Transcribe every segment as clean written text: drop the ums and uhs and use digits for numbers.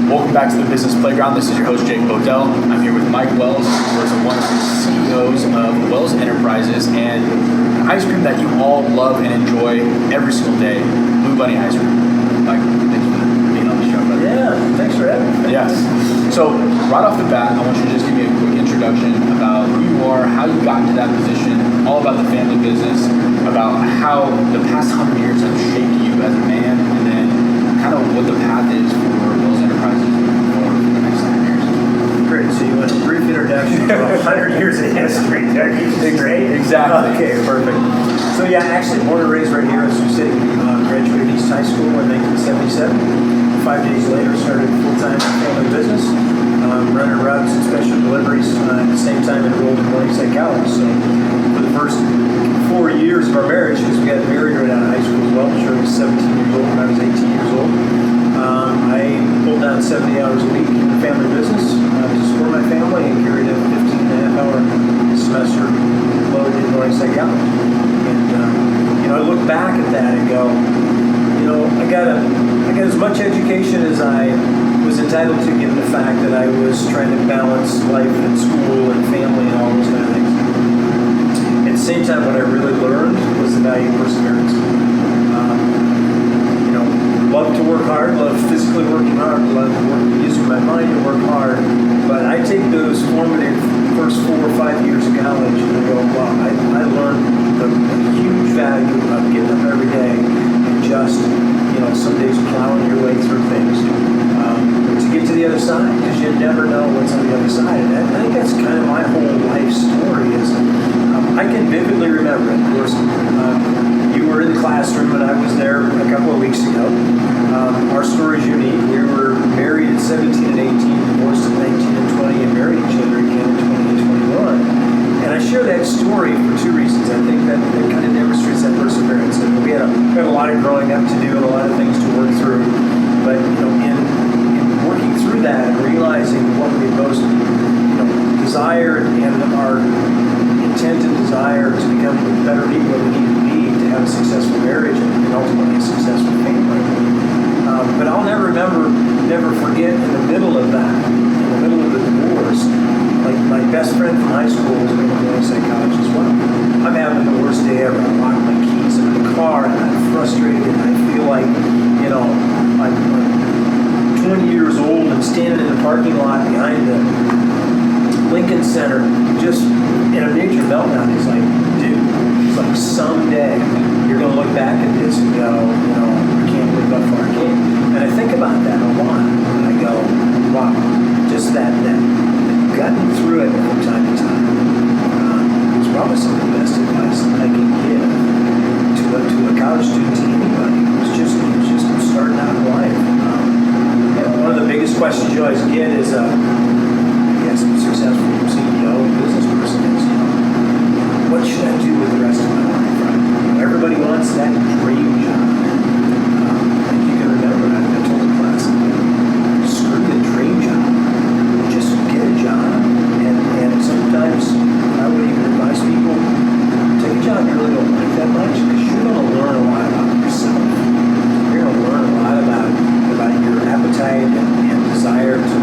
Welcome back to the Business Playground. This is your host, Jake Bodell. I'm here with Mike Wells, who is one of the CEOs of Wells Enterprises, and an ice cream that you all love and enjoy every single day, Blue Bunny ice cream. Mike, thanks for being on the show, brother. Yeah, thanks for having me. Yes. So right off the bat, I want you to just give me a quick introduction about who you are, how you got into that position, all about the family business, about how the past 100 years have shaped you as a man, and then kind of what the path is for Wells Enterprises moving forward for the next 100 years. Great. So you want a brief introduction to 100 years of history. Great. Exactly. Okay, perfect. So yeah, actually born and raised right here in Sioux City. Graduated East High School in 1977. 5 days later, started full-time family business, running routes and special deliveries. At the same time, enrolled in Morningside College. So for the first 4 years of our marriage, because we got married right out of high school as well. Sure, was 17 years old when I was 18 years old. I pulled down 70 hours a week in the family business to support my family and carried a 15.5-hour semester load in Morningside College. And I look back at that and go, I got as much education as I was entitled to, given the fact that I was trying to balance life and school and family and all those kind of things. At the same time, what I really learned was the value of perseverance. Love to work hard, love physically working hard, love using my mind to work hard. But I take those formative first 4 or 5 years of college and I go, wow, I learned the huge value of getting up every day and just, some days plowing your way through things to get to the other side, because you never know what's on the other side. And I think that's kind of my whole life story is I can vividly remember it. Of course, you were in the classroom and I was there a couple of weeks ago. Our story is unique. We were married at 17 and 18, divorced at 19 and 20, and married each other again at 20 and 21. And I share that story for 2 reasons. I think that it kind of demonstrates that perseverance. And we had a lot of growing up to do and a lot of things to work through. But in working through that and realizing what we most desire and our intent and desire to become the better people that we need to be to have a successful marriage and ultimately a successful family. But I'll never forget in the middle of that, in the middle of the divorce, like my best friend from high school was going to Morningside College as well. I'm having the worst day ever. I lock my keys in the car and I'm frustrated and I feel like, I'm 20 years old and standing in the parking lot behind the Lincoln Center just in a major meltdown. He's like, dude, someday you're going to look back at this and go, I can't believe how far I came. And I think about that a lot. And I go, wow, just that gotten through it from time to time. It's probably some of the best advice that I can give to a college student, to anybody who's just starting out in life. One of the biggest questions you always get is, a successful CEO, business person is, what should I do with the rest of my life? Right? Everybody wants that dream job. And you can remember, I told the class, screw the dream job. Just get a job. And sometimes I would even advise people, take a job you really don't like that much, because you're going to learn a lot about yourself. You're going to learn a lot about your appetite and desire to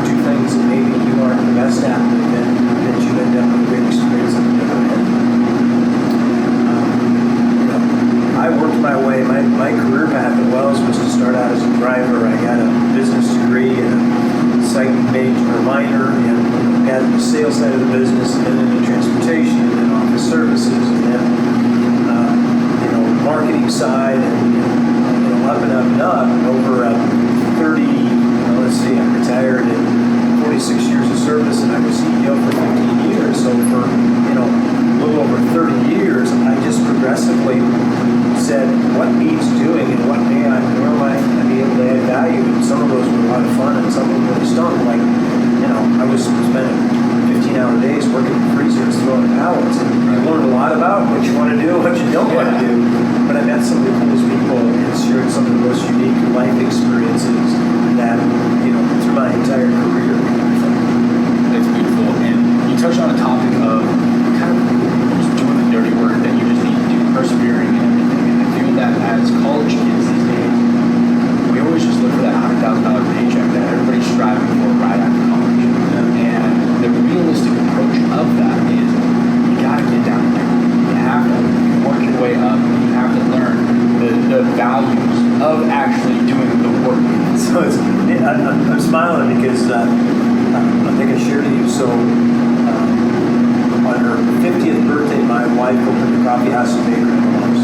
do things that maybe you aren't the best at, that you end up with a great experience at the other end. I worked my way, my career path at Wells was to start out as a driver. I got a business degree and a psych minor, and got the sales side of the business, and then into transportation, and then office services, and then marketing side, and up and up and up. And over 30, I retired in 46 years of service, and I was CEO for 15 years. So for a little over 30 years, I just progressively said what needs doing and where might I be able to add value. And some of those were a lot of fun, and some of them really stunk. Like I was spending 15-hour days working in freezers, throwing pallets, and I learned a lot about what you want to do and what you don't want to do. But I met some of the coolest people and shared some of the most unique life experiences that, through my entire career. That's beautiful. And you touched on a topic of kind of almost doing the dirty work that you just need to do, persevering and everything. And I feel that as college kids these days, we always just look for that $100,000 paycheck that I'm smiling because I think I shared with you. So on her 50th birthday, my wife opened a coffee house and bakery in Columbus.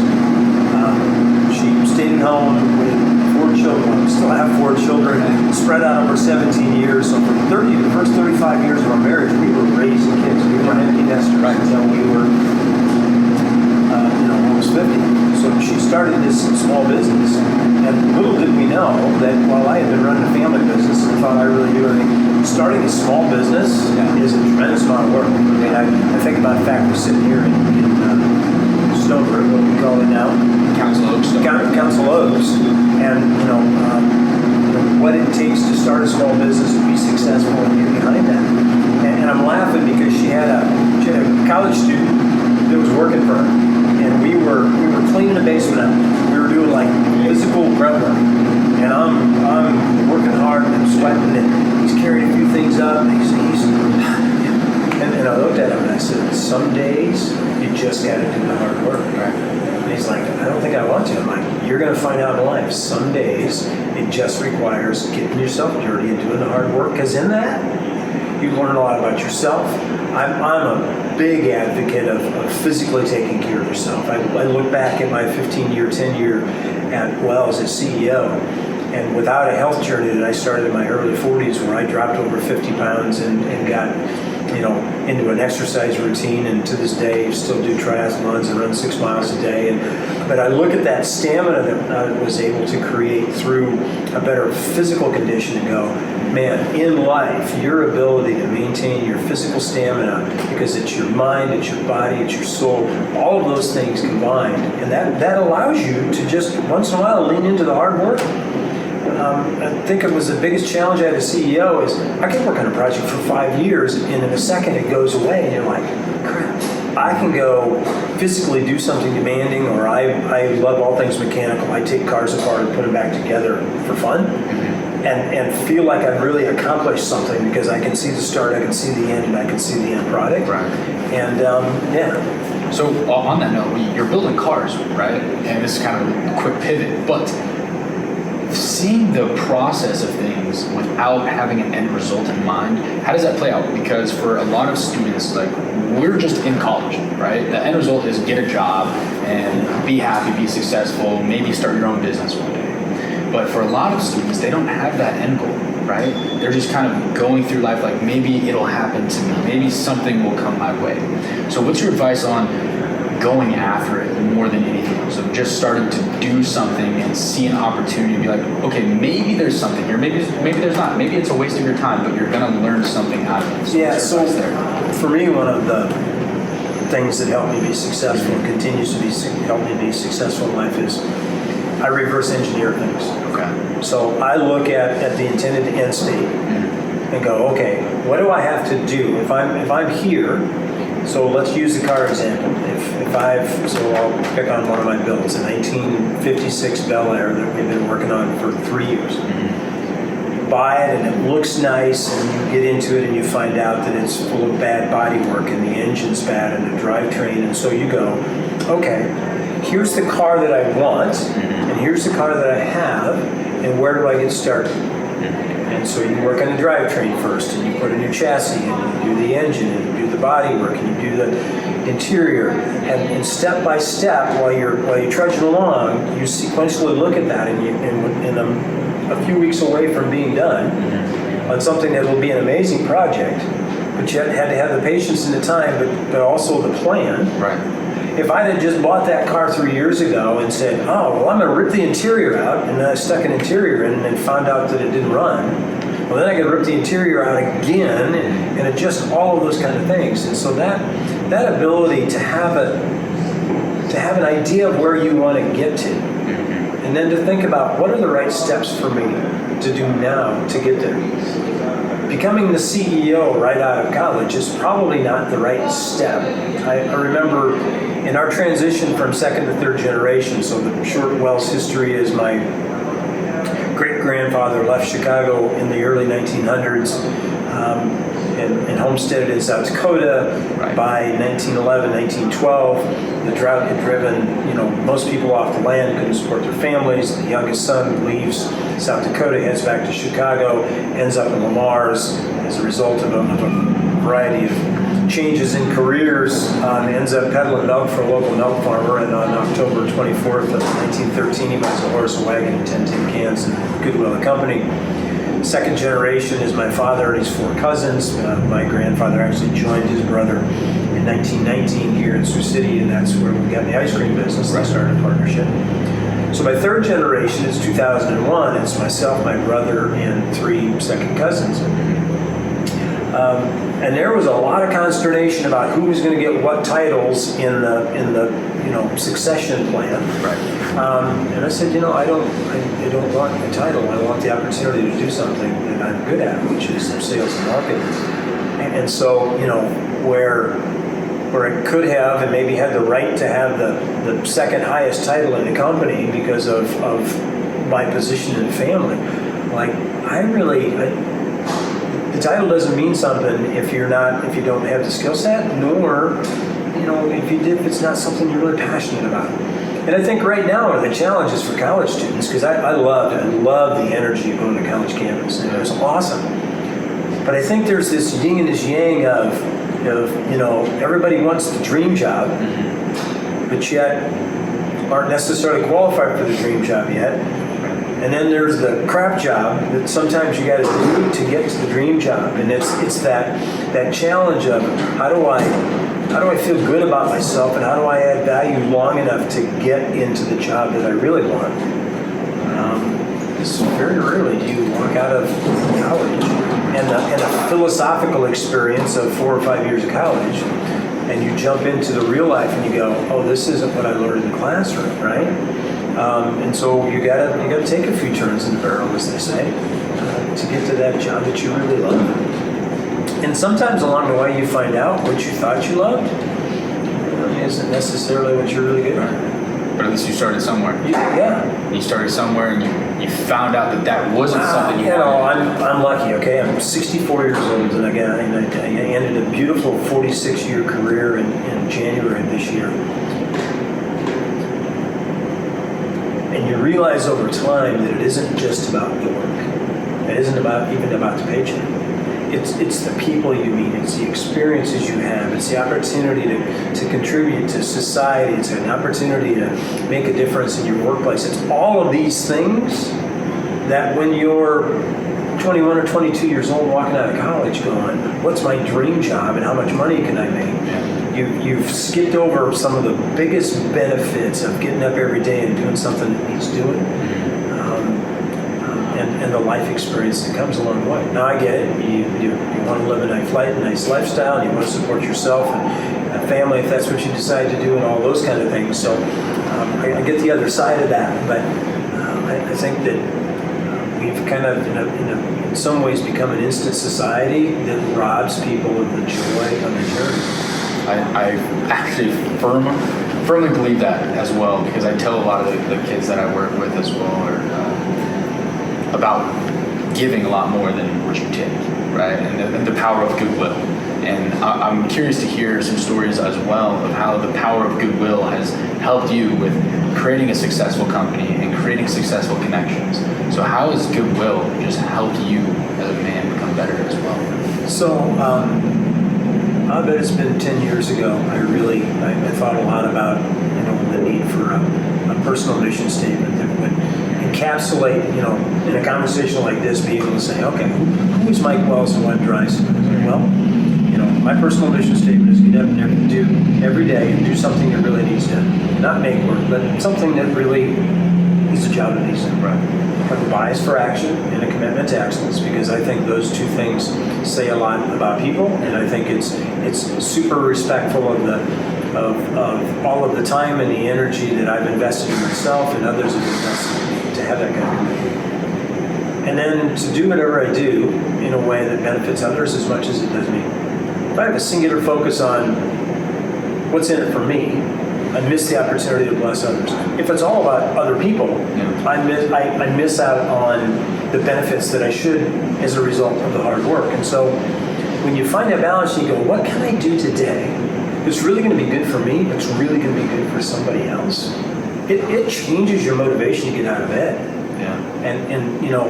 She stayed at home with 4 children. We still have 4 children spread out over 17 years. So for the first 35 years of our marriage, we were raising kids. We were empty nesters until we were almost 50. So she started this small business, and little did we know that while I had been running a family business and thought I really knew everything, starting a small business is a tremendous amount of work. I mean, I think about the fact we're sitting here in Stonebrook, what we call it now, Council Oaks. Council Oaks, and what it takes to start a small business and be successful and get behind that. And I'm laughing because she had a college student that was working for her. And we were cleaning the basement out. We were doing like physical grunt work. And I'm working hard and I'm sweating and he's carrying a few things up and and I looked at him and I said, some days you just gotta do the hard work. Right? And he's like, I don't think I want to. I'm like, you're gonna find out in life. Some days it just requires getting yourself dirty and doing the hard work, because in that you learn a lot about yourself. I'm a big advocate of physically taking care of yourself. I look back at my 15-year tenure at Wells as CEO, and without a health journey that I started in my early 40s, where I dropped over 50 pounds and got into an exercise routine, and to this day still do triathlons and run 6 miles a day. But I look at that stamina that I was able to create through a better physical condition and go, man, in life, your ability to maintain your physical stamina, because it's your mind, it's your body, it's your soul, all of those things combined, and that allows you to just once in a while lean into the hard work. I think it was the biggest challenge I had as CEO is I can work on a project for 5 years and in a second it goes away and you're like, crap. I can go physically do something demanding, or I love all things mechanical. I take cars apart and put them back together for fun and feel like I've really accomplished something because I can see the start, I can see the end, and I can see the end product. Right. And So on that note, you're building cars, right? And this is kind of a quick pivot, but seeing the process of things without having an end result in mind, how does that play out? Because for a lot of students, like, we're just in college, right? The end result is get a job and be happy, be successful, maybe start your own business one day. But for a lot of students, they don't have that end goal, right? They're just kind of going through life like, maybe it'll happen to me, maybe something will come my way. So what's your advice on going after it more than anything else? So just starting to do something and see an opportunity and be like, okay, maybe there's something here, maybe there's not, maybe it's a waste of your time, but you're gonna learn something out of it. So for me, one of the things that helped me be successful and continues to help me be successful in life is I reverse engineer things. Okay. So I look at the intended end state and go, okay, what do I have to do if I'm here? So let's use the car example. So I'll pick on one of my builds, a 1956 Bel Air that we've been working on for 3 years. Buy it and it looks nice, and you get into it and you find out that it's full of bad bodywork and the engine's bad and the drivetrain, and so you go, okay, here's the car that I want, and here's the car that I have, and where do I get started? And so you work on the drivetrain first, and you put a new chassis, and you do the engine, and you do the body work, and you do the interior, and step by step, while you're trudging along, you sequentially look at that, and a few weeks away from being done on something that will be an amazing project, but you had to have the patience and the time, but also the plan. Right. If I had just bought that car 3 years ago and said, oh, well, I'm going to rip the interior out, and then I stuck an interior in and found out that it didn't run, well, then I got to rip the interior out again and adjust all of those kind of things. And so that ability to have an idea of where you want to get to, and then to think about what are the right steps for me to do now to get there. Becoming the CEO right out of college is probably not the right step. I remember in our transition from second to third generation, so the short Wells history is my great-grandfather left Chicago in the early 1900s. and homesteaded in South Dakota. Right. By 1911, 1912, the drought had driven, most people off the land, couldn't support their families. The youngest son leaves South Dakota, heads back to Chicago, ends up in Lamar's as a result of a variety of changes in careers. Ends up peddling milk for a local milk farmer, and on October 24th of 1913, he buys a horse, a wagon, and 10 tin cans, and Goodwill and Company. Second generation is my father and his 4 cousins. My grandfather actually joined his brother in 1919 here in Sioux City, and that's where we got the ice cream business. They started a partnership. So my third generation is 2001. It's myself, my brother, and 3 second cousins. And there was a lot of consternation about who was going to get what titles in the succession plan. Right. And I said, I don't want the title. I want the opportunity to do something that I'm good at, which is sales and marketing. And so, where I could have and maybe had the right to have the second highest title in the company because of my position in the family, the title doesn't mean something if you don't have the skill set, nor, if it's not something you're really passionate about. And I think right now one of the challenges for college students, because I love the energy of going to college campus, and it was awesome. But I think there's this yin and this yang of everybody wants the dream job, but yet aren't necessarily qualified for the dream job yet. And then there's the crap job that sometimes you got to do to get to the dream job, and it's that challenge of how do I feel good about myself, and how do I add value long enough to get into the job that I really want. Because very rarely do you walk out of college and a philosophical experience of 4 or 5 years of college, and you jump into the real life and you go, oh, this isn't what I learned in the classroom, right? And so you gotta take a few turns in the barrel, as they say, to get to that job that you really love. And sometimes along the way you find out what you thought you loved isn't necessarily what you're really good at. But at least you started somewhere. Yeah. You started somewhere, and you found out that wasn't something you wanted. I'm lucky. Okay, I'm 64 years old, and I ended a beautiful 46-year career in January of this year. And you realize over time that it isn't just about the work. It isn't even about the paycheck. It's the people you meet. It's the experiences you have. It's the opportunity to contribute to society. It's an opportunity to make a difference in your workplace. It's all of these things that when you're 21 or 22 years old walking out of college going, what's my dream job and how much money can I make? You've skipped over some of the biggest benefits of getting up every day and doing something that needs doing, and the life experience that comes along the way. Now I get it. You want to live a nice lifestyle, and you want to support yourself and a family if that's what you decide to do, and all those kind of things. So I get the other side of that, but I think that we've kind of, in some ways, become an instant society that robs people of the joy of the journey. I actually firmly believe that as well, because I tell a lot of the kids that I work with as well about giving a lot more than what you take, right? And the power of goodwill. And I'm curious to hear some stories as well of how the power of goodwill has helped you with creating a successful company and creating successful connections. So how has goodwill just helped you as a man become better as well? So, I bet it's been 10 years ago. I thought a lot about the need for a personal mission statement that would encapsulate, in a conversation like this, be able to say, okay, who is Mike Wells and what drives him? Well, my personal mission statement is get up and do every day and do something that really needs to, not make work, but something that really is a job that needs to run. Have a bias for action and a commitment to excellence, because I think those two things say a lot about people, and I think it's super respectful of all of the time and the energy that I've invested in myself and others have invested in me to have that kind of commitment. And then to do whatever I do in a way that benefits others as much as it does me. If I have a singular focus on what's in it for me, I miss the opportunity to bless others. If it's all about other people, I miss out on the benefits that I should as a result of the hard work. And so when you find that balance, you go, what can I do today that's really going to be good for me, that's really going to be good for somebody else? It changes your motivation to get out of bed. Yeah. And you know,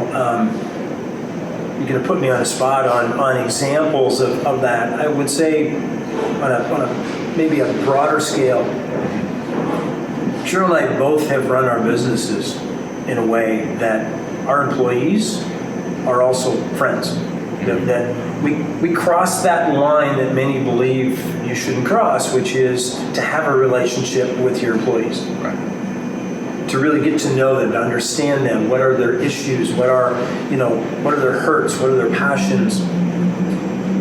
you're going to put me on a spot on examples of that. I would say on a maybe a broader scale, Cheryl and I both have run our businesses in a way that our employees are also friends. That we cross that line that many believe you shouldn't cross, which is to have a relationship with your employees. Right. To really get to know them, to understand them, what are their issues, what are their hurts, what are their passions.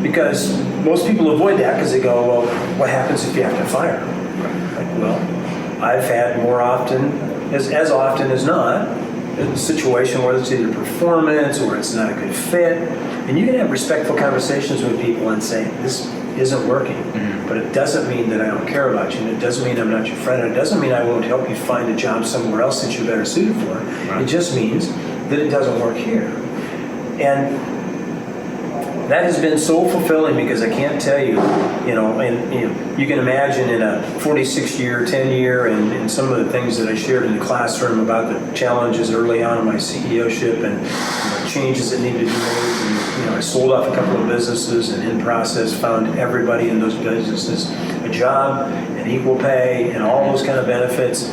Because most people avoid that because they go, well, what happens if you have to fire? Like, well, I've had more often, as often as not, a situation where it's either performance or it's not a good fit. And you can have respectful conversations with people and say, this isn't working. Mm-hmm. But it doesn't mean that I don't care about you. And it doesn't mean I'm not your friend. And it doesn't mean I won't help you find a job somewhere else that you're better suited for. Right. It just means that it doesn't work here. And that has been so fulfilling because I can't tell you, you can imagine in a 46-year, 10-year, and some of the things that I shared in the classroom about the challenges early on in my CEOship and changes that needed to be made. And, I sold off a couple of businesses and in process found everybody in those businesses a job and equal pay and all those kind of benefits.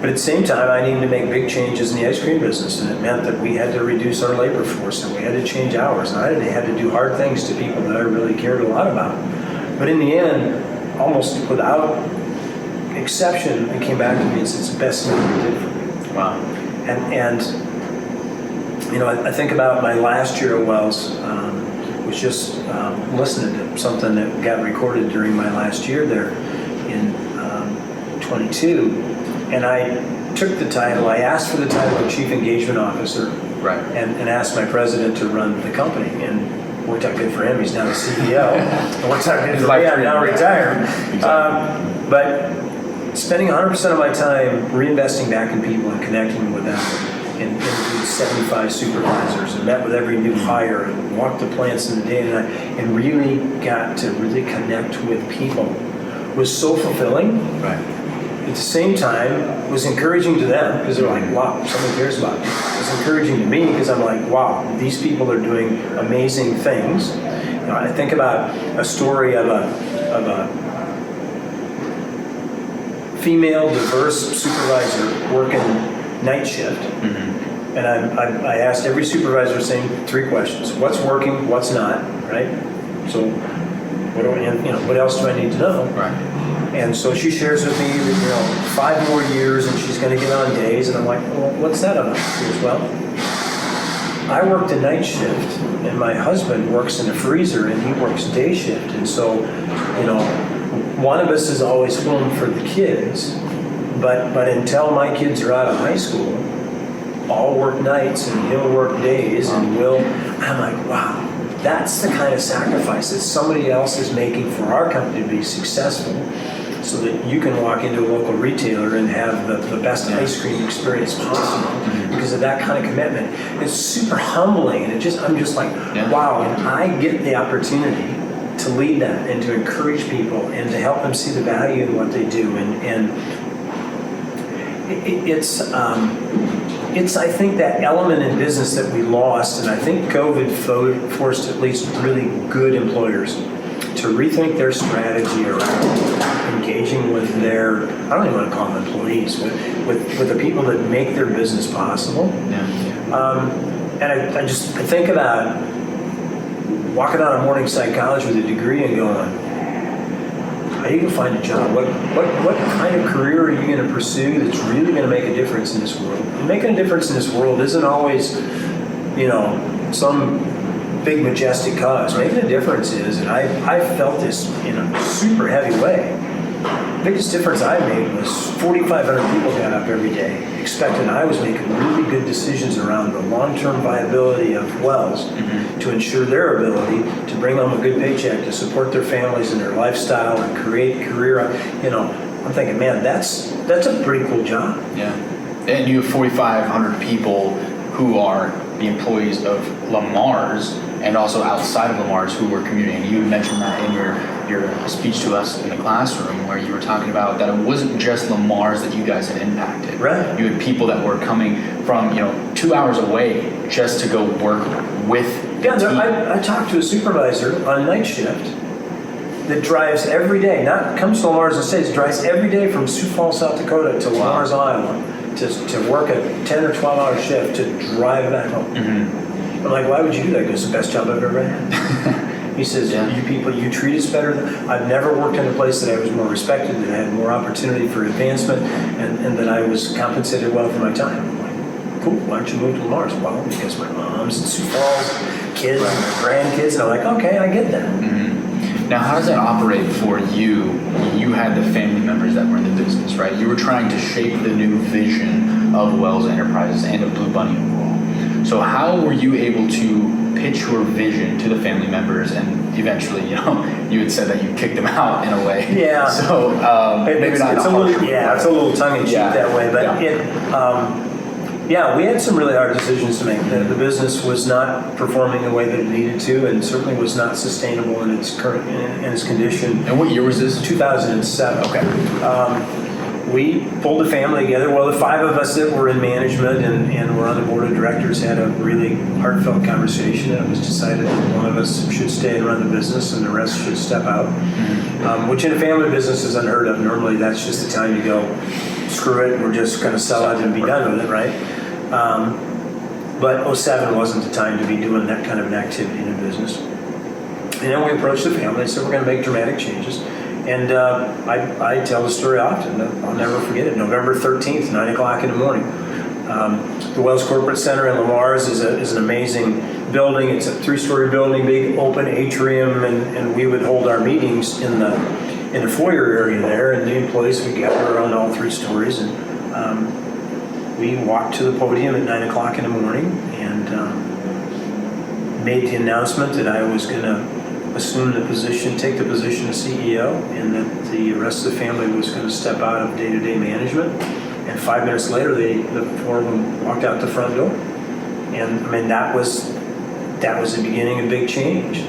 But at the same time, I needed to make big changes in the ice cream business, and it meant that we had to reduce our labor force, and we had to change hours, and I had to do hard things to people that I really cared a lot about. But in the end, almost without exception, it came back to me and said, it's the best thing we did for me. Wow. And I think about my last year at Wells, was just listening to something that got recorded during my last year there in 22. And I took the title, I asked for the title of Chief Engagement Officer. Right. And asked my president to run the company. And worked out good for him, he's now the CEO. It worked out good for me, I'm now retired. Exactly. But spending 100% of my time reinvesting back in people and connecting with them. And interviewed 75 supervisors and met with every new hire and walked the plants in the day and night and really got to really connect with people was so fulfilling. Right. At the same time, was encouraging to them because they're like, wow, someone cares about me. It was encouraging to me because I'm like, wow, these people are doing amazing things. I think about a story of a female diverse supervisor working night shift. Mm-hmm. And I asked every supervisor the same 3 questions. What's working, what's not, right? So what else do I need to know? Right. And so she shares with me that, 5 more years and she's going to get on days. And I'm like, well, what's that about? She goes, well, I worked a night shift and my husband works in a freezer and he works day shift. And so, one of us is always home for the kids. But until my kids are out of high school, I'll work nights and he'll work days and I'm like, wow, that's the kind of sacrifice that somebody else is making for our company to be successful so that you can walk into a local retailer and have the best ice cream experience possible because of that kind of commitment. It's super humbling and I'm just like, wow, and I get the opportunity to lead that and to encourage people and to help them see the value in what they do and it's I think that element in business that we lost, and I think COVID forced at least really good employers to rethink their strategy around engaging with their, I don't even want to call them employees, but with the people that make their business possible. And I think about walking out of Morningside College with a degree and going, how are you going to find a job? What kind of career are you going to pursue that's really going to make a difference in this world? And making a difference in this world isn't always, some big majestic cause. Making a difference is, and I felt this in a super heavy way. The biggest difference I made was 4,500 people got up every day expecting I was making really good decisions around the long-term viability of Wells to ensure their ability to bring home a good paycheck, to support their families and their lifestyle and create career. I'm thinking, man, that's a pretty cool job. Yeah. And you have 4,500 people who are the employees of Lamar's and also outside of Lamar's who were commuting. You mentioned that in your speech to us in the classroom, where you were talking about that it wasn't just Lamar's that you guys had impacted. Right. You had people that were coming from 2 hours away just to go work with. Yeah, I talked to a supervisor on night shift that drives every day, comes to Lamar's and stays, drives every day from Sioux Falls, South Dakota to Lamar's, Iowa, to work a 10 or 12 hour shift to drive back home. Mm-hmm. I'm like, why would you do that? Because it's the best job I've ever had. He says, you people, you treat us better. I've never worked in a place that I was more respected, that I had more opportunity for advancement, and that I was compensated well for my time. I'm like, cool, why don't you move to Lamar's? Well, because my mom's in Sioux Falls, kids, and my grandkids, and I'm like, okay, I get that. Mm-hmm. Now, how does that operate for you? You had the family members that were in the business, right? You were trying to shape the new vision of Wells Enterprises and of Blue Bunny overall. So how were you able to pitch your vision to the family members, and eventually, you had said that you kicked them out in a way. Yeah. So maybe not. It's a little tongue-in-cheek that way, but we had some really hard decisions to make. The business was not performing the way that it needed to, and certainly was not sustainable in its current in its condition. And what year was this? 2007. Okay. We pulled the family together. Well, the five of us that were in management and were on the board of directors had a really heartfelt conversation, and it was decided that one of us should stay and run the business and the rest should step out, which in a family business is unheard of. Normally, that's just the time you go, screw it, we're just going to sell it and be done with it, right? But 07 wasn't the time to be doing that kind of an activity in a business. And then we approached the family and said, we're going to make dramatic changes. And I tell the story often. I'll never forget it. November 13th, 9 o'clock in the morning. The Wells Corporate Center in Lamar's is an amazing building. It's a 3-story building, big open atrium, and we would hold our meetings in the foyer area there, and the employees would gather around all 3 stories. And we walked to the podium at 9 o'clock in the morning and made the announcement that I was going to take the position of CEO, and that the rest of the family was going to step out of day-to-day management. And 5 minutes later, the 4 of them walked out the front door. And I mean, that was the beginning of big change.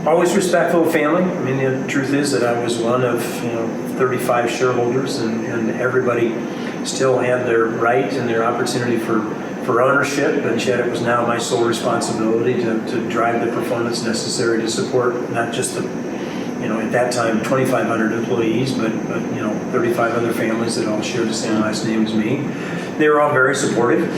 Always respectful of family. I mean, the truth is that I was one of 35 shareholders, and everybody still had their right and their opportunity for ownership, and yet it was now my sole responsibility to drive the performance necessary to support not just the, at that time 2,500 employees, but 35 other families that all shared the same last name as me. They were all very supportive.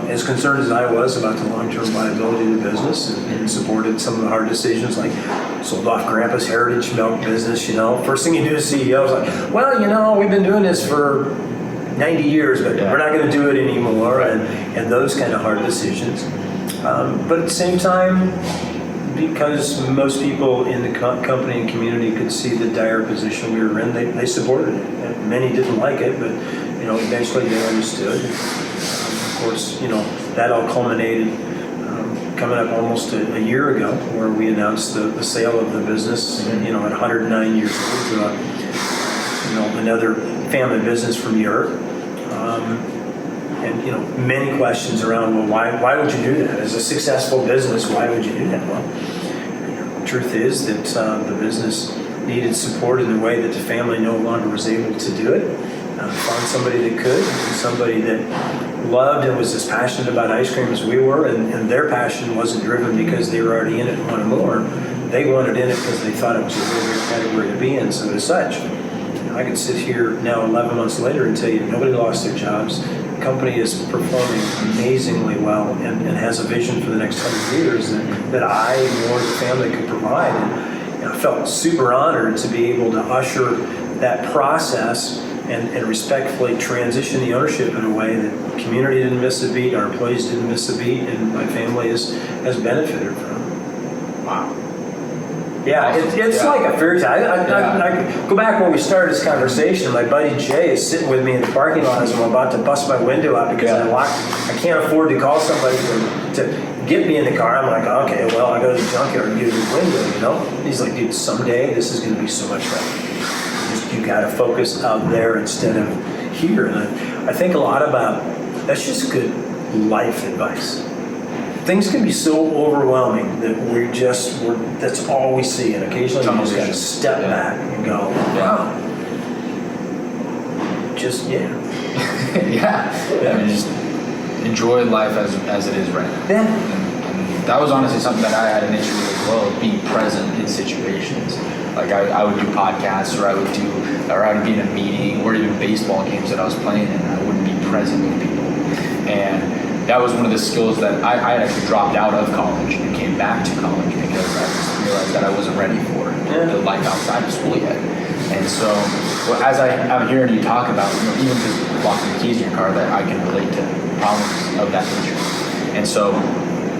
As concerned as I was about the long-term viability of the business, and supported some of the hard decisions, like sold off Grandpa's heritage milk business. First thing you do as CEO is like, well, we've been doing this for 90 years, but we're not going to do it anymore, and those kind of hard decisions. But at the same time, because most people in the company and community could see the dire position we were in, they supported it. And many didn't like it, but eventually they understood. Of course, that all culminated coming up almost a year ago, where we announced the sale of the business, at 109 years old, to another family business from Europe. And many questions around, well, why would you do that? As a successful business, why would you do that? Well, the truth is that the business needed support in the way that the family no longer was able to do it. Found somebody that could, somebody that loved and was as passionate about ice cream as we were, and their passion wasn't driven because they were already in it and wanted more. They wanted in it because they thought it was a really great category to be in. So as such, I can sit here now 11 months later and tell you nobody lost their jobs. The company is performing amazingly well and has a vision for the next 100 years that I or the family could provide. And I felt super honored to be able to usher that process and respectfully transition the ownership in a way that the community didn't miss a beat, our employees didn't miss a beat, and my family has benefited from. Wow. Yeah, it's like a fairy tale. I go back when we started this conversation. My buddy Jay is sitting with me in the parking lot as I'm about to bust my window out because I can't afford to call somebody to get me in the car. I'm like, okay, well, I go to the junkyard and get a new window, He's like, dude, someday this is going to be so much better. You got to focus out there instead of here. And I think a lot about That's just good life advice. Things can be so overwhelming that that's all we see, and occasionally you just got to step back and go, wow. Yeah. I mean, just enjoy life as it is right now. Yeah. And that was honestly something that I had an issue with as well, being present in situations. Like I would do podcasts, or I would be in a meeting, or even baseball games that I was playing in, and I wouldn't be present with people. And that was one of the skills that I had actually dropped out of college and came back to college because I just realized that I wasn't ready for the life outside of school yet. And so, as I'm hearing you talk about, even just locking the keys in your car, that I can relate to problems of that nature. And so,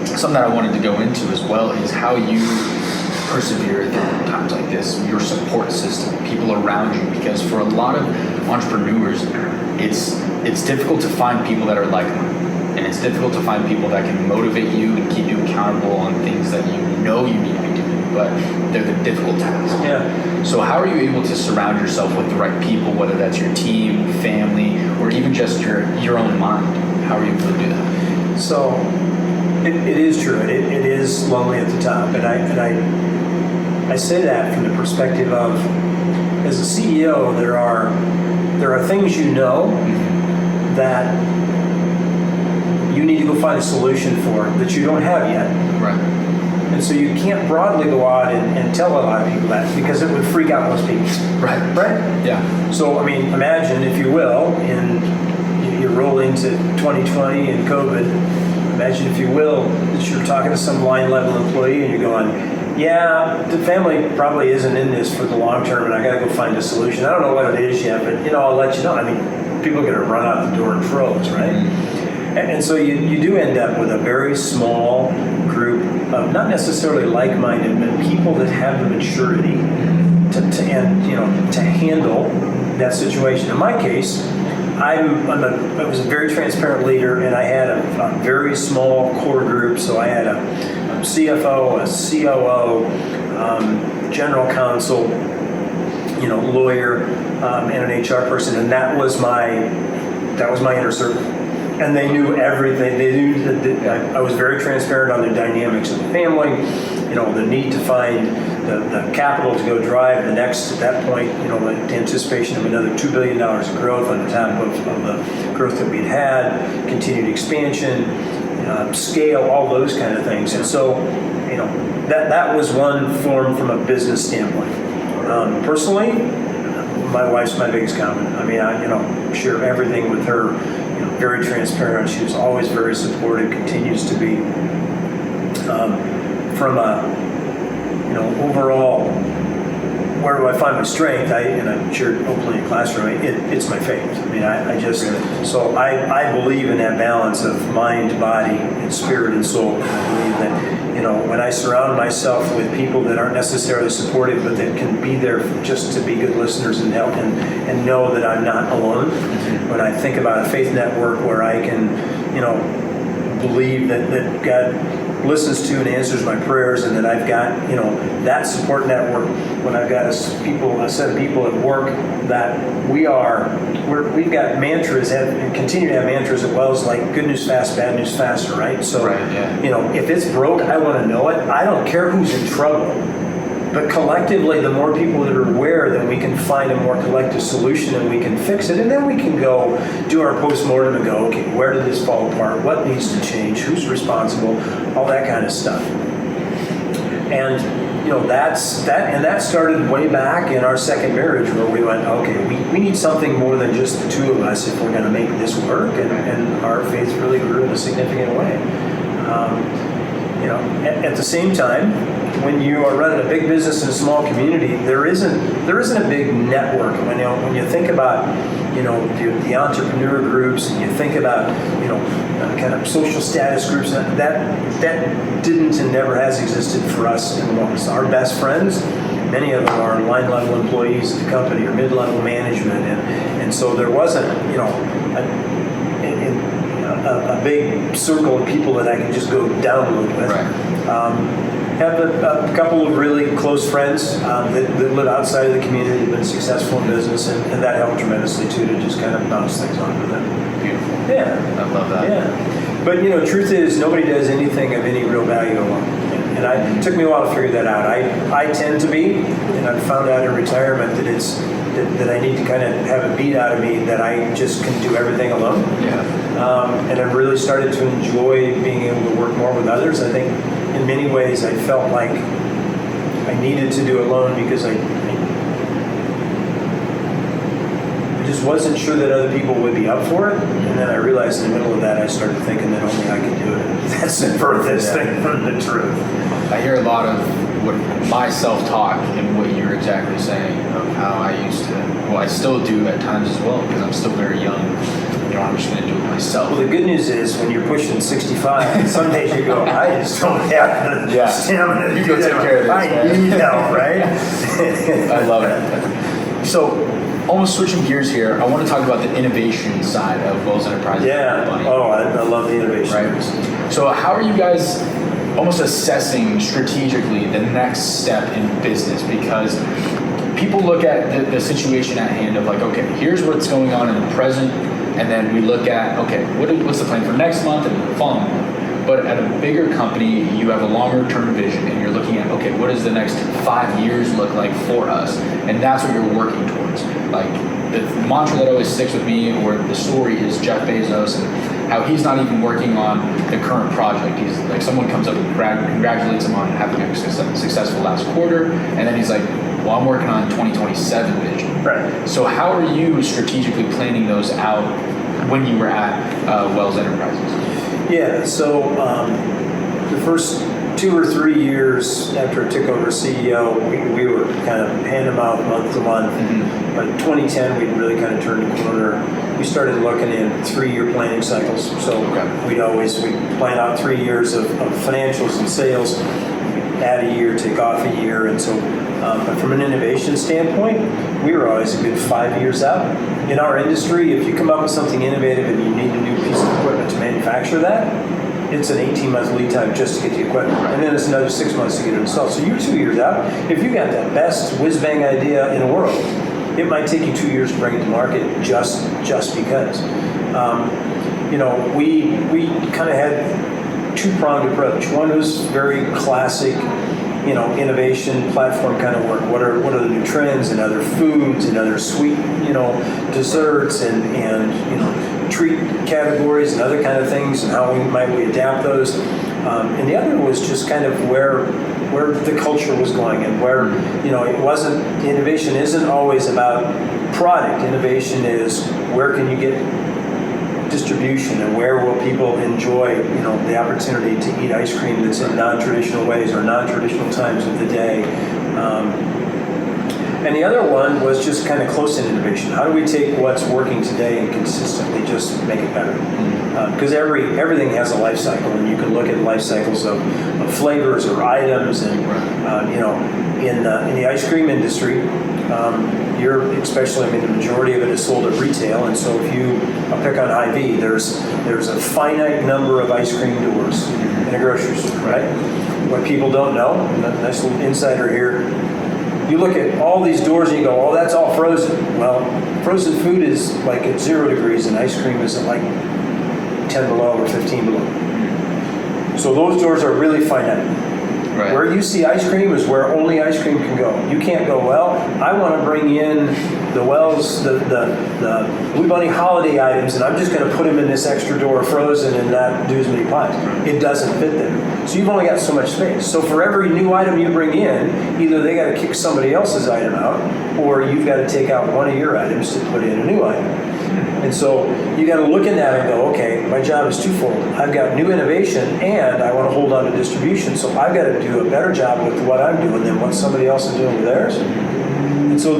something that I wanted to go into as well is how you persevere through times like this, your support system, people around you, because for a lot of entrepreneurs, it's difficult to find people that are like-minded. And it's difficult to find people that can motivate you and keep you accountable on things that you know you need to be doing, but they're the difficult tasks. Yeah. So how are you able to surround yourself with the right people, whether that's your team, family, or even just your own mind? How are you able to do that? So it is true. It is lonely at the top, and I say that from the perspective of, as a CEO, there are things that you need to go find a solution for that you don't have yet. Right. And so you can't broadly go out and tell a lot of people that, because it would freak out most people. Right. Right? Yeah. So, I mean, imagine, if you will, you roll into 2020 and COVID, imagine, if you will, that you're talking to some line level employee and you're going, yeah, the family probably isn't in this for the long term, and I got to go find a solution. I don't know what it is yet, but I'll let you know. I mean, people are going to run out the door in droves, right? Mm-hmm. And so you do end up with a very small group of not necessarily like-minded, but people that have the maturity to handle that situation. In my case, I was a very transparent leader, and I had a very small core group. So I had a CFO, a COO, general counsel, lawyer, and an HR person, and that was my inner circle. And they knew everything. They knew that I was very transparent on the dynamics of the family, the need to find the capital to go drive the next, at that point, the anticipation of another $2 billion of growth on the top of the growth that we'd had, continued expansion, scale, all those kind of things. And so, that was one form from a business standpoint. Personally, my wife's my biggest comment. I mean, I share everything with her. Very transparent. She was always very supportive. Continues to be. From a overall, where do I find my strength? And I'm sure openly in classroom. It's my faith. I mean, I believe in that balance of mind, body, and spirit and soul. And I believe that when I surround myself with people that aren't necessarily supportive, but that can be there just to be good listeners and help and know that I'm not alone. Mm-hmm. When I think about a faith network where I can, believe that God listens to and answers my prayers, and that I've got, that support network, when I've got a set of people at work that we've got mantras and continue to have mantras as well as like good news fast, bad news faster, right? So, right, yeah. If it's broke, I want to know it. I don't care who's in trouble. But collectively, the more people that are aware, then we can find a more collective solution and we can fix it. And then we can go do our postmortem and go, okay, where did this fall apart? What needs to change? Who's responsible? All that kind of stuff. And that started way back in our second marriage, where we went, okay, we need something more than just the two of us if we're going to make this work. And our faith really grew in a significant way. At the same time, when you are running a big business in a small community, there isn't a big network. When you think about the entrepreneur groups, and you think about kind of social status groups, that didn't and never has existed for us in the most. Our best friends, many of them are line level employees at the company or mid level management, and so there wasn't a big circle of people that I can just go download with. Right. Have a couple of really close friends that live outside of the community, have been successful in business, and that helped tremendously too, to just kind of bounce things off of them. Beautiful. Yeah. I love that. Yeah. But truth is, nobody does anything of any real value alone. And it took me a while to figure that out. I tend to be, and I've found out in retirement that I need to kind of have it beat out of me that I just can do everything alone. Yeah. And I've really started to enjoy being able to work more with others. I think in many ways I felt like I needed to do it alone because I just wasn't sure that other people would be up for it. And then I realized in the middle of that, I started thinking that only I could do it. That's the furthest thing from the truth. I hear a lot of what my self-talk and what you're exactly saying of how I used to, well, I still do at times as well because I'm still very young. I'm just going to do it myself. Well, the good news is when you're pushing 65, some days you go, I just don't have the stamina. You go take care of this. I need help, right? I love it. So, almost switching gears here, I want to talk about the innovation side of Wells Enterprises. Yeah. Oh, I love the innovation. Right. So, how are you guys almost assessing strategically the next step in business? Because people look at the situation at hand of like, okay, here's what's going on in the present. And then we look at, okay, what's the plan for next month and the following month? But at a bigger company, you have a longer term vision and you're looking at, okay, what does the next 5 years look like for us? And that's what you're working towards. Like the mantra that always sticks with me or the story is Jeff Bezos and how he's not even working on the current project. He's like, someone comes up and congratulates him on having a successful last quarter. And then he's like, well, I'm working on 2027 vision. Right. So how are you strategically planning those out when you were at Wells Enterprises? Yeah, so the first 2 or 3 years after I took over CEO, we were kind of hand-to-mouth, month-to-month. Mm-hmm. But in 2010, we really kind of turned the corner. We started looking in 3-year planning cycles. So we'd plan out 3 years of financials and sales, add a year, take off a year, and so. But from an innovation standpoint, we were always a good 5 years out. In our industry, if you come up with something innovative and you need a new piece of equipment to manufacture that, it's an 18-month lead time just to get the equipment. And then it's another 6 months to get it installed. So you're 2 years out. If you got that best whiz-bang idea in the world, it might take you 2 years to bring it to market just because. We kind of had two-pronged approach. One was very classic, innovation platform kind of work. What are the new trends and other foods and other sweet, desserts and treat categories and other kind of things and how might we adapt those. And the other was just kind of where the culture was going and where, it wasn't, innovation isn't always about product. Innovation is where can you get distribution and where will people enjoy, the opportunity to eat ice cream that's in non-traditional ways or non-traditional times of the day. And the other one was just kind of close-in innovation. How do we take what's working today and consistently just make it better? Because everything has a life cycle, and you can look at life cycles of flavors or items, and in the ice cream industry, the majority of it is sold at retail, and so if I'll pick on Hy-Vee, there's a finite number of ice cream doors in a grocery store, right? What people don't know, and a nice little insider here, you look at all these doors and you go, oh, that's all frozen. Well, frozen food is like at 0 degrees and ice cream is at like 10 below or 15 below. So those doors are really finite. Right. Where you see ice cream is where only ice cream can go. You can't go, well, I want to bring in the Wells, the Blue Bunny holiday items, and I'm just going to put them in this extra door frozen and not do as many pies. It doesn't fit there. So you've only got so much space. So for every new item you bring in, either they got to kick somebody else's item out, or you've got to take out one of your items to put in a new item. And so you got to look at that and go, okay, my job is twofold. I've got new innovation and I want to hold on to distribution. So I've got to do a better job with what I'm doing than what somebody else is doing with theirs. And so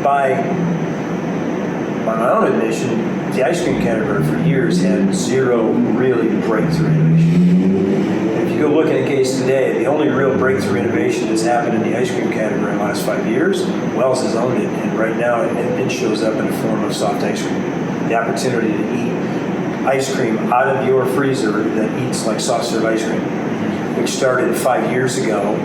by my own admission, the ice cream category for years had 0 really breakthrough innovation. If you go look at a case today, the only real breakthrough innovation that's happened in the ice cream category in the last 5 years, Wells has owned it, and right now it shows up in the form of soft ice cream. the opportunity to eat ice cream out of your freezer that eats like soft serve ice cream, which started 5 years ago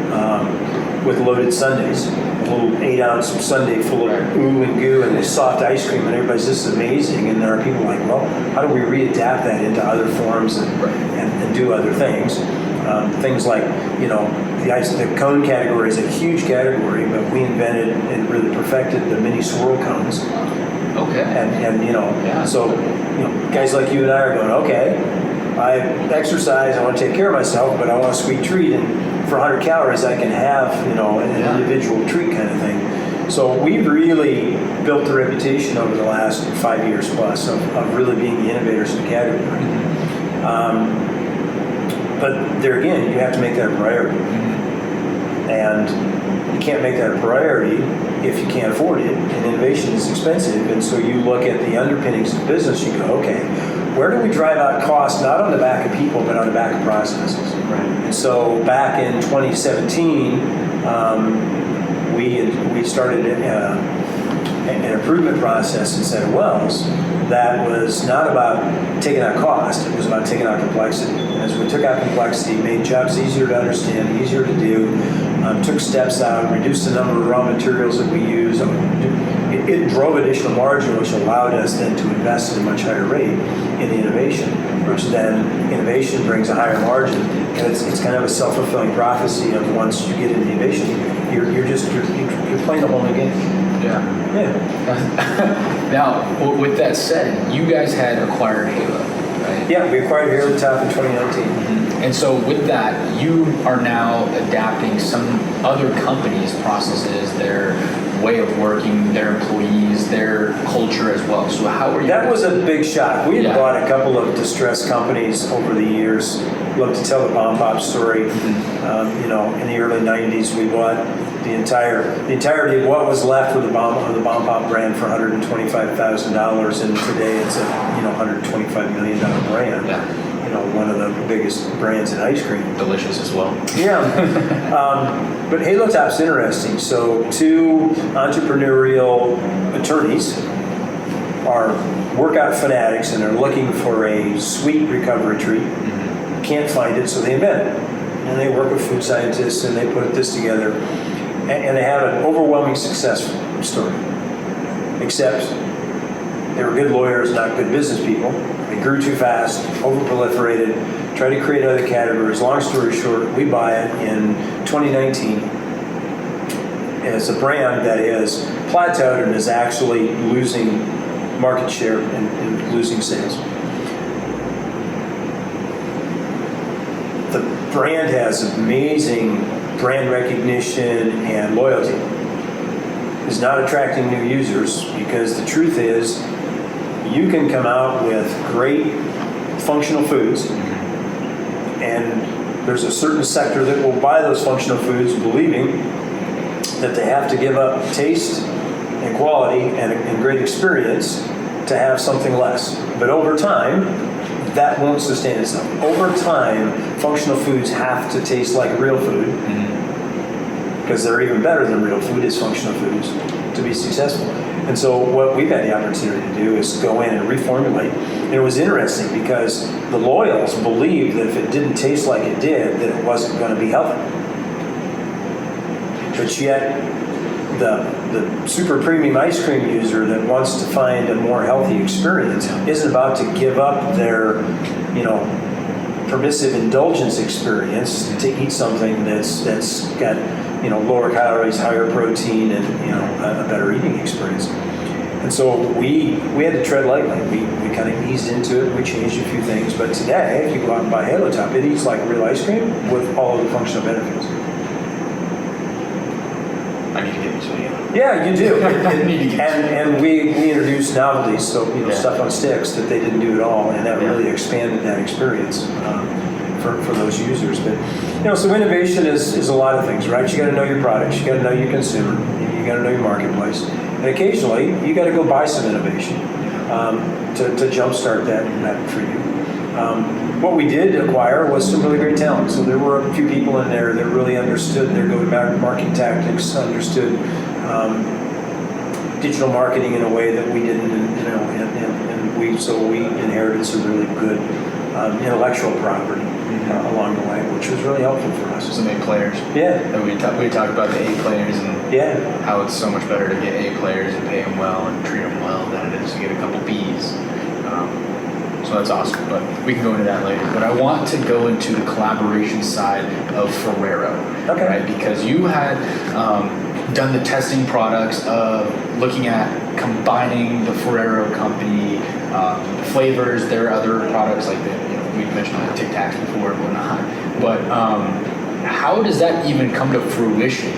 with loaded sundaes, a little 8-ounce sundae full of ooh and goo and this soft ice cream, and everybody's, this is amazing. And there are people like, well, how do we readapt that into other forms and do other things? Things like, the cone category is a huge category, but we invented and really perfected the mini swirl cones. Okay. And so guys like you and I are going, okay, I exercise, I want to take care of myself, but I want a sweet treat, and for 100 calories I can have, an individual treat kind of thing. So we've really built a reputation over the last 5 years plus of really being the innovators in the category. But there again, you have to make that a priority. And you can't make that a priority if you can't afford it. And innovation is expensive. And so you look at the underpinnings of business, you go, okay, where do we drive out costs, not on the back of people, but on the back of processes? Right. And so back in 2017, we started an improvement process in Center Wells that was not about taking out cost, it was about taking out complexity. And as we took out complexity, made jobs easier to understand, easier to do, took steps out, reduced the number of raw materials that we use. It drove additional margin, which allowed us then to invest at a much higher rate in the innovation, which then innovation brings a higher margin. And it's kind of a self-fulfilling prophecy of once you get into innovation, you're playing the whole new game. Yeah. Now, with that said, you guys had acquired Halo, right? Yeah, we acquired Halo Top in 2019. And so with that, you are now adapting some other companies' processes, their way of working, their employees, their culture as well. So how are you? That was a big shock. We had bought a couple of distressed companies over the years. Love to tell the Bomb Pop story. In the early 90s, we bought the entirety of what was left of the Bomb Pop brand for $125,000, and today it's a $125 million brand. Yeah. One of the biggest brands in ice cream. Delicious as well. Yeah. But Halo Top's interesting. So 2 entrepreneurial attorneys are workout fanatics and are looking for a sweet recovery treat. Can't find it, so they invent it. And they work with food scientists and they put this together. And they have an overwhelming success story. Except they were good lawyers, not good business people. They grew too fast, over-proliferated, tried to create other categories. Long story short, we buy it in 2019. It's a brand that is plateaued and is actually losing market share and losing sales. The brand has amazing brand recognition and loyalty. It's not attracting new users because the truth is, you can come out with great functional foods, and there's a certain sector that will buy those functional foods believing that they have to give up taste and quality and great experience to have something less. But over time, that won't sustain itself. Over time, functional foods have to taste like real food, because they're even better than real food is functional foods to be successful. And so what we've had the opportunity to do is go in and reformulate. And it was interesting because the loyals believed that if it didn't taste like it did, that it wasn't going to be healthy. But yet, the super premium ice cream user that wants to find a more healthy experience isn't about to give up their, permissive indulgence experience to eat something that's got lower calories, higher protein, and a better eating experience. And so we had to tread lightly. We kind of eased into it. We changed a few things. But today, if you go out and buy Halo Top, it eats like real ice cream with all of the functional benefits. I need to get into it. Yeah, you do. I need to get and we introduced novelties, so stuff on sticks that they didn't do at all, and that really expanded that experience for those users. But so innovation is a lot of things, right? You got to know your products, you got to know your consumer, you got to know your marketplace, and occasionally you got to go buy some innovation to jumpstart that for you. What we did acquire was some really great talent. So there were a few people in there that really understood their go-to-market tactics, understood digital marketing in a way that we didn't, and we inherited some really good intellectual property along the way, which was really helpful for us. Some A players. Yeah. And we talked about the A players and how it's so much better to get A players and pay them well and treat them well than it is to get a couple Bs. So that's awesome, but we can go into that later. But I want to go into the collaboration side of Ferrero, right? Because you had done the testing products of looking at combining the Ferrero company flavors. There are other products like we mentioned like Tic Tacs before and whatnot. But how does that even come to fruition?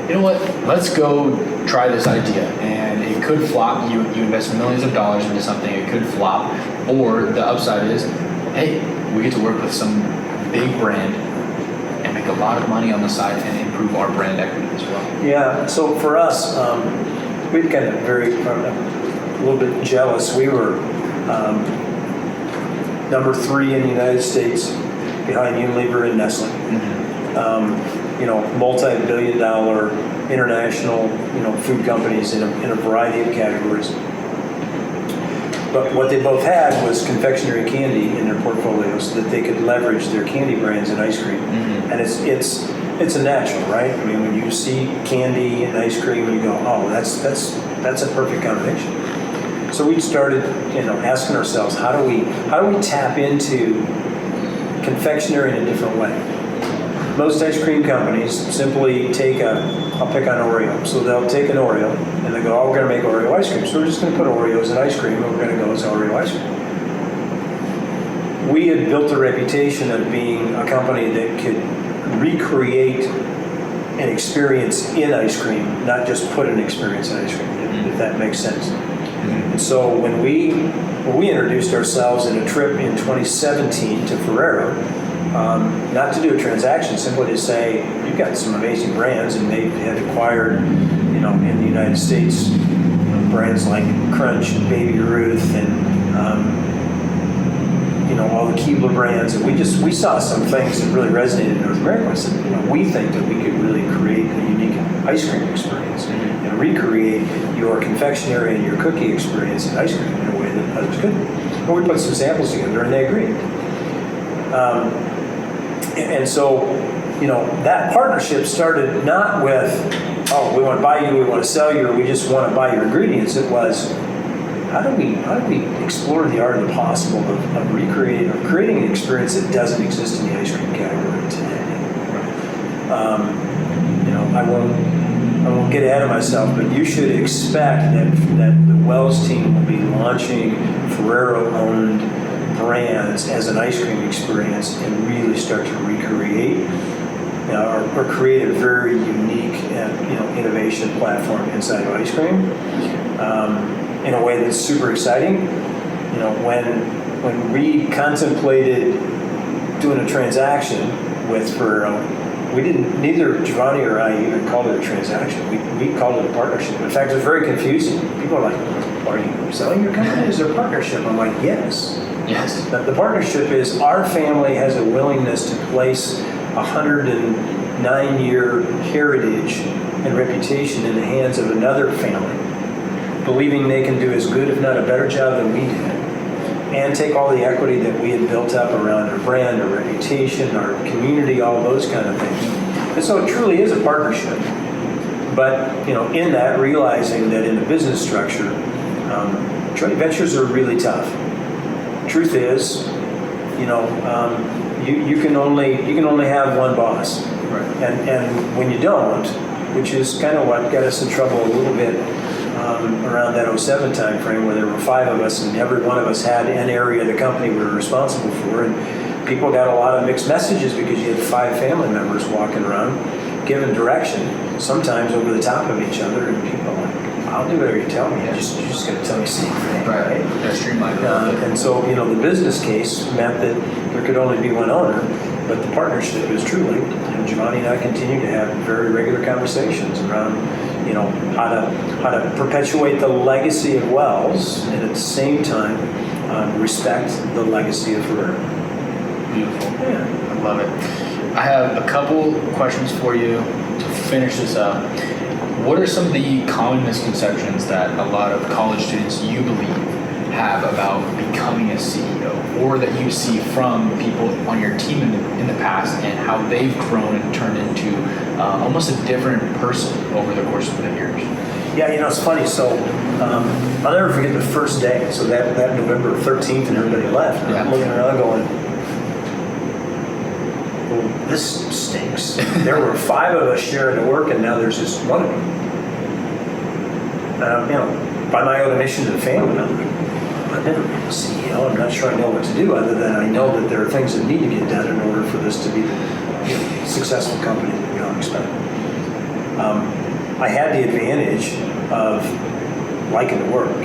You know what? Let's go try this idea, and it could flop. You invest millions of dollars into something, it could flop, or the upside is, hey, we get to work with some big brand and make a lot of money on the side and improve our brand equity as well. Yeah. So for us, we got a little bit jealous. We were number 3 in the United States, behind Unilever and Nestle. Multi-billion-dollar international, food companies in a variety of categories. But what they both had was confectionery candy in their portfolio, so that they could leverage their candy brands in ice cream. And it's a natural, right? I mean, when you see candy and ice cream, you go, oh, that's a perfect combination. So we started, asking ourselves, how do we tap into confectionery in a different way? Most ice cream companies simply I'll pick on Oreo. So they'll take an Oreo and they go, oh, we're going to make Oreo ice cream. So we're just going to put Oreos in ice cream and we're going to go, it's Oreo ice cream. We had built a reputation of being a company that could recreate an experience in ice cream, not just put an experience in ice cream, if that makes sense. And so when we introduced ourselves in a trip in 2017 to Ferrero, not to do a transaction, simply to say, you've got some amazing brands, and they had acquired, in the United States, brands like Crunch and Baby Ruth and, all the Keebler brands. And we saw some things that really resonated in North America. I said, we think that we could really create a unique ice cream experience and recreate your confectionery and your cookie experience in ice cream in a way that others couldn't. But we put some samples together and they agreed. And so, that partnership started not with, oh, we want to buy you, we want to sell you, or we just want to buy your ingredients. It was, how do we explore the art of the possible of recreating or creating an experience that doesn't exist in the ice cream category today? I won't get ahead of myself, but you should expect that the Wells team will be launching Ferrero-owned brands as an ice cream experience and really start to recreate or create a very unique innovation platform inside of ice cream in a way that's super exciting. When we contemplated doing a transaction with Ferrero, neither Giovanni or I even called it a transaction. We called it a partnership. In fact, it was very confusing. People are like, are you selling your company? Is there a partnership? I'm like, yes. Yes. The partnership is our family has a willingness to place 109-year heritage and reputation in the hands of another family, believing they can do as good, if not a better job than we did, and take all the equity that we had built up around our brand, our reputation, our community, all those kind of things. And so it truly is a partnership. But, in that, realizing that in the business structure, joint ventures are really tough. Truth is, you can only have one boss, right. And when you don't, which is kind of what got us in trouble a little bit around that 07 time frame, where there were 5 of us and every one of us had an area of the company we were responsible for, and people got a lot of mixed messages because you had 5 family members walking around giving direction, sometimes over the top of each other, and people are like, I'll do whatever you tell me. You're just going to tell me the same thing, right? That's streamlined. And so, the business case meant that there could only be one owner, but the partnership is truly, Giovanni and I continue to have very regular conversations around, how to perpetuate the legacy of Wells and at the same time respect the legacy of Ferrero. Beautiful. Yeah. I love it. I have a couple questions for you to finish this up. what are some of the common misconceptions that a lot of college students, you believe, have about becoming a CEO, or that you see from people on your team in the past, and how they've grown and turned into almost a different person over the course of the years? Yeah, it's funny. So I'll never forget the first day. So that November 13th, and everybody left. And I'm looking around going, well, this stinks. There were 5 of us sharing the work, and now there's just 1 of them. By my own admission to the family, I'm like, I've never been a CEO. I'm not sure I know what to do, other than I know that there are things that need to get done in order for this to be the successful company that we all expect. I had the advantage of liking to work.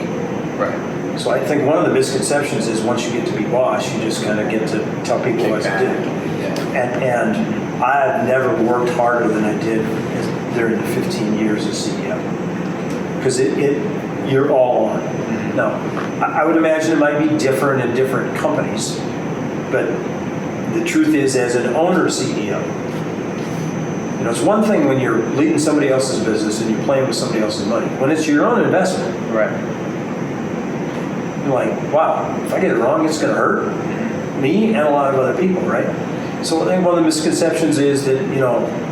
Right. So I think one of the misconceptions is once you get to be boss, you just kind of get to tell people what to do. Yeah. And I've never worked harder than I did during the 15 years as CEO. Because you're all on. Now, I would imagine it might be different in different companies, but the truth is, as an owner CEO, it's one thing when you're leading somebody else's business and you're playing with somebody else's money. When it's your own investment, right? You're like, wow, if I get it wrong, it's going to hurt me and a lot of other people, right? So I think one of the misconceptions is that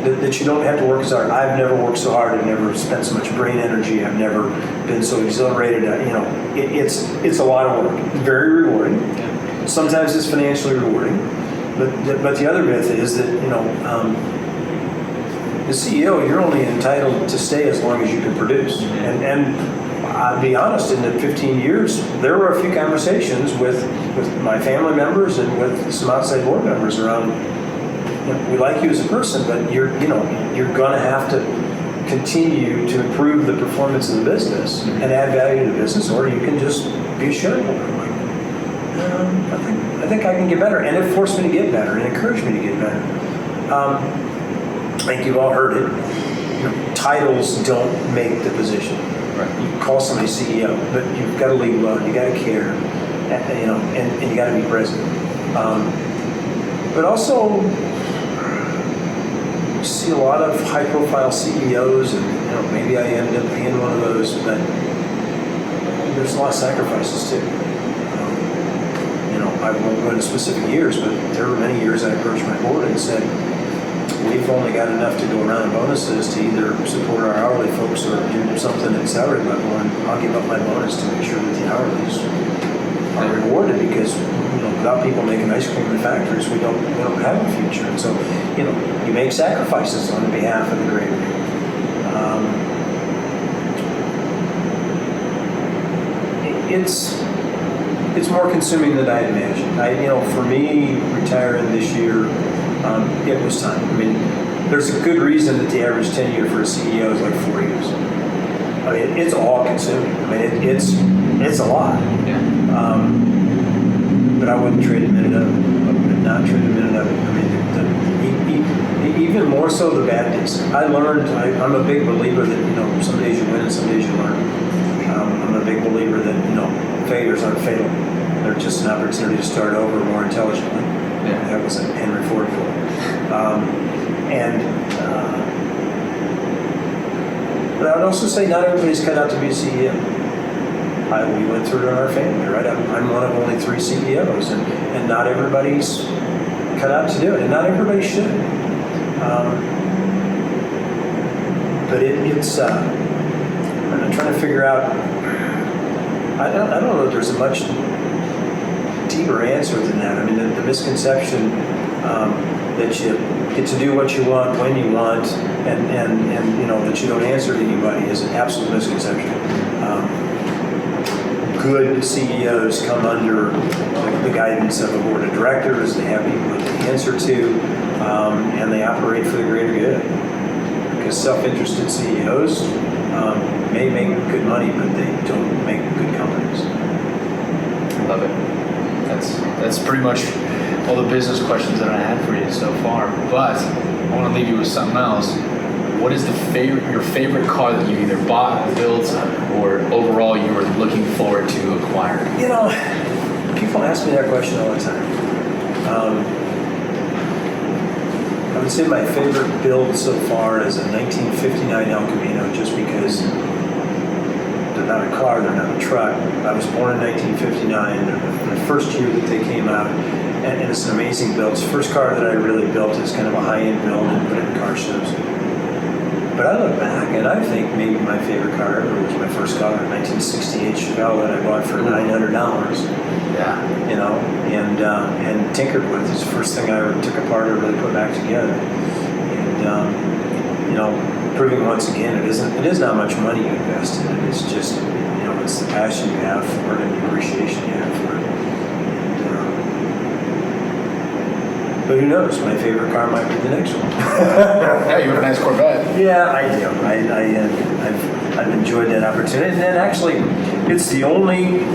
that you don't have to work as hard. I've never worked so hard. I've never spent so much brain energy. I've never been so exhilarated. It's a lot of work. It's very rewarding. Sometimes it's financially rewarding, but the other myth is that the CEO, you're only entitled to stay as long as you can produce. And I'll be honest, in the 15 years, there were a few conversations with my family members and with some outside board members around, we like you as a person, but you're going to have to continue to improve the performance of the business and add value to the business, or you can just be a shareholder. I think I can get better. And it forced me to get better and encouraged me to get better. I think you've all heard it. Titles don't make the position. Right. You can call somebody CEO, but you've got to lead well, you got to care, and you got to be present. But also, you see a lot of high-profile CEOs, and maybe I ended up being one of those, but there's a lot of sacrifices too. I won't go into specific years, but there were many years I approached my board and said, we've only got enough to go around in bonuses to either support our hourly folks or do something at salary level, and I'll give up my bonus to make sure that the hourlies are rewarded, because without people making ice cream in the factories, we don't have a future. And so you make sacrifices on behalf of the greater good. It's more consuming than I'd imagined. For me, retiring this year, it was time. I mean, there's a good reason that the average tenure for a CEO is like 4 years. I mean, it's all consuming. I mean, it's a lot. Yeah. But I wouldn't trade a minute of it. I would not trade a minute of it. I mean, even more so the bad days. I learned. I'm a big believer that some days you win and some days you learn. I'm a big believer that failures aren't fatal. They're just an opportunity to start over more intelligently. Yeah. That was a Henry Ford quote. But I would also say not everybody's cut out to be a CEO. We went through it in our family, right? I'm one of only 3 CEOs, and not everybody's cut out to do it, and not everybody should. But it's I'm trying to figure out. I don't know if there's a much deeper answer than that. I mean, the misconception that you get to do what you want when you want, and that you don't answer to anybody is an absolute misconception. Good CEOs come under the guidance of a board of directors. They have people that they answer to, and they operate for the greater good. Because self-interested CEOs may make good money, but they don't make good companies. I love it. That's pretty much all the business questions that I had for you so far. But I want to leave you with something else. What is your favorite car that you either bought, built, or overall you were looking forward to acquiring? People ask me that question all the time. I would say my favorite build so far is a 1959 El Camino, just because they're not a car, they're not a truck. I was born in 1959, the first year that they came out, and it's an amazing build. It's the first car that I really built. It's kind of a high-end build and put it in car shows. But I look back, and I think maybe my favorite car ever was my first car, a 1968 Chevelle that I bought for $900. Yeah. You know, and tinkered with. It's the first thing I ever took apart or really put back together. And you know, proving once again, it is not much money you invest in it. It's just, you know, it's the passion you have for it and the appreciation you have for it. But who knows? My favorite car might be the next one. Yeah, you have a nice Corvette. Yeah, I do. I've enjoyed that opportunity. And then actually, it's the only.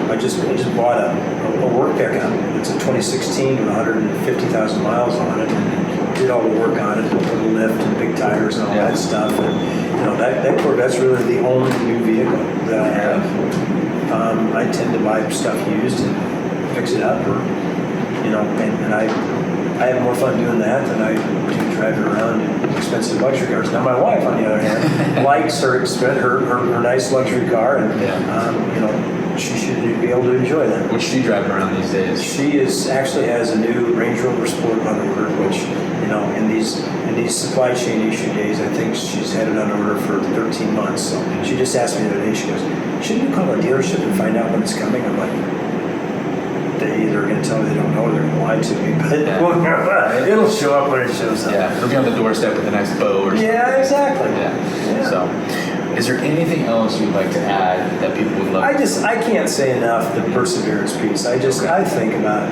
I just bought a work pickup. It's a 2016 with 150,000 miles on it, and did all the work on it, put a lift and big tires and all that stuff. And you know, that Corvette's really the only new vehicle that I have. I tend to buy stuff used and fix it up, or you know, and I have more fun doing that than I do driving around in expensive luxury cars. Now, my wife, on the other hand, likes her nice luxury car, and you know, she should be able to enjoy that. What's she driving around these days? She actually has a new Range Rover Sport on order, which, you know, in these supply chain issue days, I think she's had it on order for 13 months. So she just asked me the other day, she goes, "Shouldn't you call a dealership and find out when it's coming?" I'm like, they either are going to tell me they don't know or they're going to lie to me, but it'll show up when it shows up. Yeah, it'll be on the doorstep with the next bow or something. Yeah, exactly. Yeah. Yeah. So, is there anything else you'd like to add that people would love? I can't say enough the perseverance piece. I think about,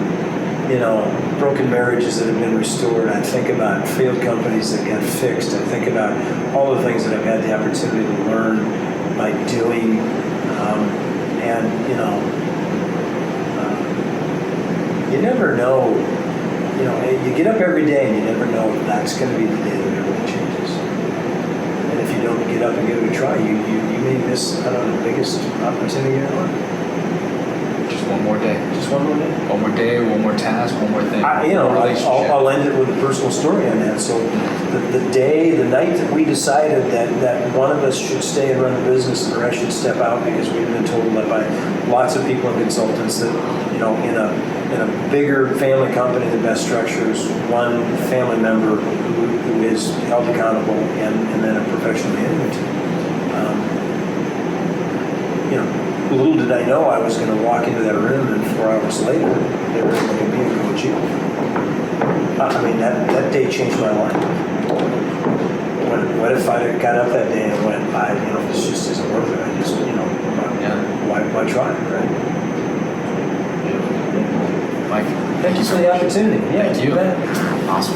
you know, broken marriages that have been restored. I think about failed companies that got fixed. I think about all the things that I've had the opportunity to learn by doing, and you know. You never know, you know, you get up every day and you never know if that's going to be the day that everything changes. And if you don't get up and give it a try, you may miss out on the biggest opportunity in your life. Just one more day. Just one more day. One more day, one more task, one more thing. I'll end it with a personal story on that. So the night that we decided that one of us should stay and run the business and the rest should step out, because we've been told that by lots of people and consultants that, you know, in a bigger family company, the best structure is one family member who is held accountable and then a professional management team. You know, little did I know I was going to walk into that room and 4 hours later, they were going to be a coach. I mean, that day changed my life. What if I got up that day and went, you know, this just isn't worth it. I just, you know, why try, right? Mike, Thank you for the opportunity. Yeah, thank you. bet. Awesome.